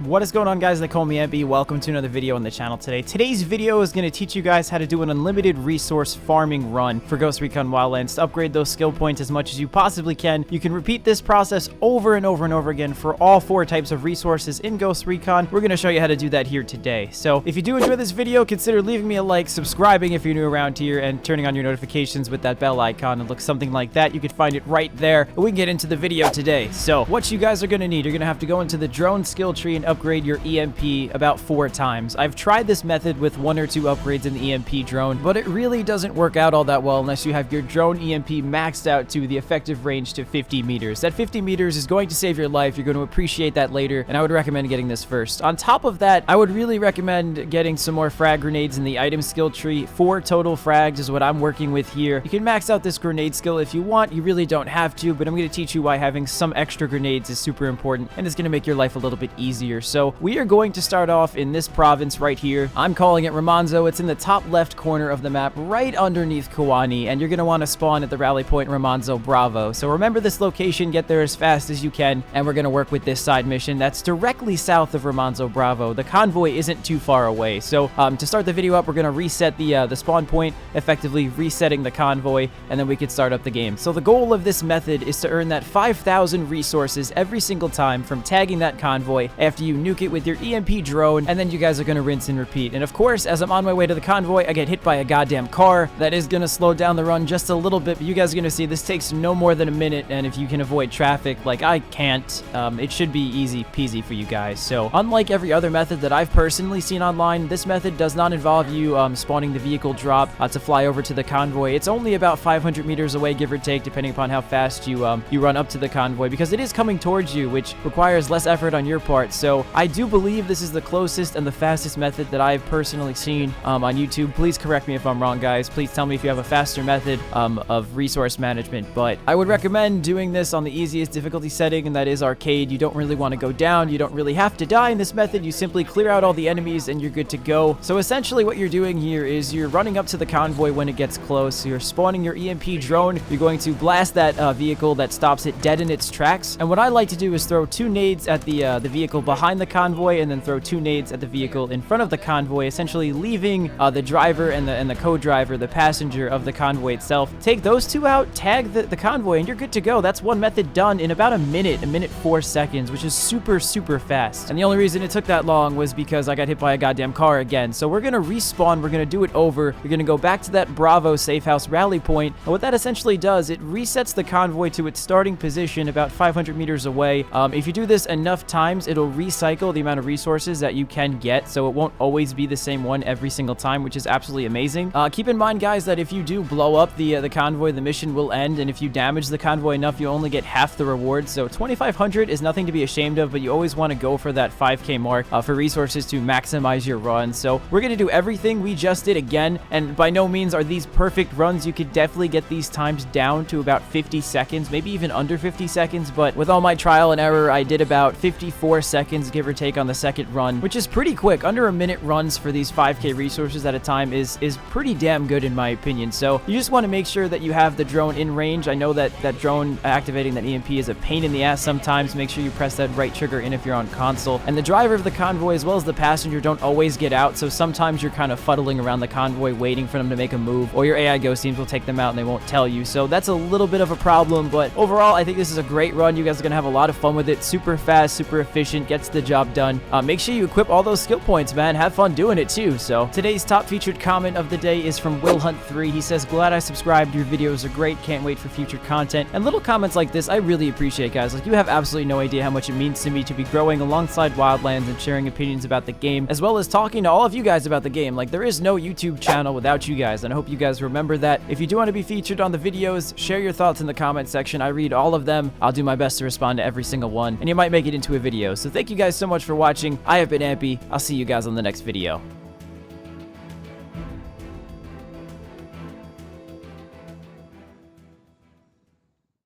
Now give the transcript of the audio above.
What is going on, guys? They call me Empy. Welcome to another video on the channel today. Today's video is going to teach you guys how to do an unlimited resource farming run for Ghost Recon Wildlands to upgrade those skill points as much as you possibly can. You can repeat this process over and over and over again for all 4 types of resources in Ghost Recon. We're going to show you how to do that here today. So if you do enjoy this video, consider leaving me a like, subscribing if you're new around here, and turning on your notifications with that bell icon. It looks something like that. You can find it right there. We can get into the video today. So what you guys are going to need, you're going to have to go into the drone skill tree and upgrade your EMP about 4 times. I've tried this method with 1 or 2 upgrades in the EMP drone, but it really doesn't work out all that well unless you have your drone EMP maxed out to the effective range to 50 meters. That 50 meters is going to save your life. You're going to appreciate that later, and I would recommend getting this first. On top of that, I would really recommend getting some more frag grenades in the item skill tree. 4 total frags is what I'm working with here. You can max out this grenade skill if you want. You really don't have to, but I'm going to teach you why having some extra grenades is super important, and it's going to make your life a little bit easier. So we are going to start off in this province right here. I'm calling it Romanzo. It's in the top left corner of the map, right underneath Kawani, and you're going to want to spawn at the rally point Romanzo Bravo. So remember this location, get there as fast as you can, and we're going to work with this side mission that's directly south of Romanzo Bravo. The convoy isn't too far away. So to start the video up, we're going to reset the spawn point, effectively resetting the convoy, and then we can start up the game. So the goal of this method is to earn that 5,000 resources every single time from tagging that convoy after you nuke it with your EMP drone, and then you guys are going to rinse and repeat. And of course, as I'm on my way to the convoy, I get hit by a goddamn car. That is going to slow down the run just a little bit, but you guys are going to see this takes no more than a minute, and if you can avoid traffic like I can't, it should be easy peasy for you guys. So unlike every other method that I've personally seen online, this method does not involve you spawning the vehicle drop to fly over to the convoy. It's only about 500 meters away, give or take, depending upon how fast you run up to the convoy, because it is coming towards you, which requires less effort on your part. So I do believe this is the closest and the fastest method that I've personally seen on YouTube. Please correct me if I'm wrong, guys. Please tell me if you have a faster method of resource management, but I would recommend doing this on the easiest difficulty setting, and that is arcade. You don't really want to go down. You don't really have to die in this method. You simply clear out all the enemies and you're good to go. So essentially what you're doing here is you're running up to the convoy when it gets close. You're spawning your EMP drone. You're going to blast that vehicle that stops it dead in its tracks. And what I like to do is throw 2 nades at the vehicle behind the convoy, and then throw 2 nades at the vehicle in front of the convoy, essentially leaving the driver and the co-driver, the passenger of the convoy itself. Take those 2 out, tag the convoy, and you're good to go. That's one method done in about a minute 4 seconds, which is super fast. And the only reason it took that long was because I got hit by a goddamn car again. So we're gonna respawn, we're gonna do it over, we're gonna go back to that Bravo safe house rally point, and what that essentially does, it resets the convoy to its starting position about 500 meters away. If you do this enough times, it'll recycle the amount of resources that you can get, so it won't always be the same one every single time, which is absolutely amazing. Keep in mind, guys, that if you do blow up the convoy, the mission will end, and if you damage the convoy enough, you only get half the reward. So 2,500 is nothing to be ashamed of, but you always want to go for that 5k mark for resources to maximize your run. So we're going to do everything we just did again, and by no means are these perfect runs. You could definitely get these times down to about 50 seconds, maybe even under 50 seconds, but with all my trial and error, I did about 54 seconds, give or take, on the second run, which is pretty quick. Under a minute runs for these 5k resources at a time is pretty damn good in my opinion. So you just want to make sure that you have the drone in range. I know that drone activating that EMP is a pain in the ass sometimes. Make sure you press that right trigger in if you're on console. And the driver of the convoy as well as the passenger don't always get out, so sometimes you're kind of fuddling around the convoy waiting for them to make a move, or your AI ghost teams will take them out and they won't tell you. So that's a little bit of a problem, but overall I think this is a great run. You guys are gonna have a lot of fun with it. Super fast, super efficient, gets the job done. Make sure you equip all those skill points, man. Have fun doing it too. So today's top featured comment of the day is from Will Hunt 3. He says, "Glad I subscribed. Your videos are great. Can't wait for future content." And little comments like this I really appreciate, guys. Like, you have absolutely no idea how much it means to me to be growing alongside Wildlands and sharing opinions about the game, as well as talking to all of you guys about the game. Like, there is no YouTube channel without you guys, and I hope you guys remember that. If you do want to be featured on the videos, share your thoughts in the comment section. I read all of them. I'll do my best to respond to every single one, and you might make it into a video. So thank you guys so much for watching. I have been Ampy. I'll see you guys on the next video.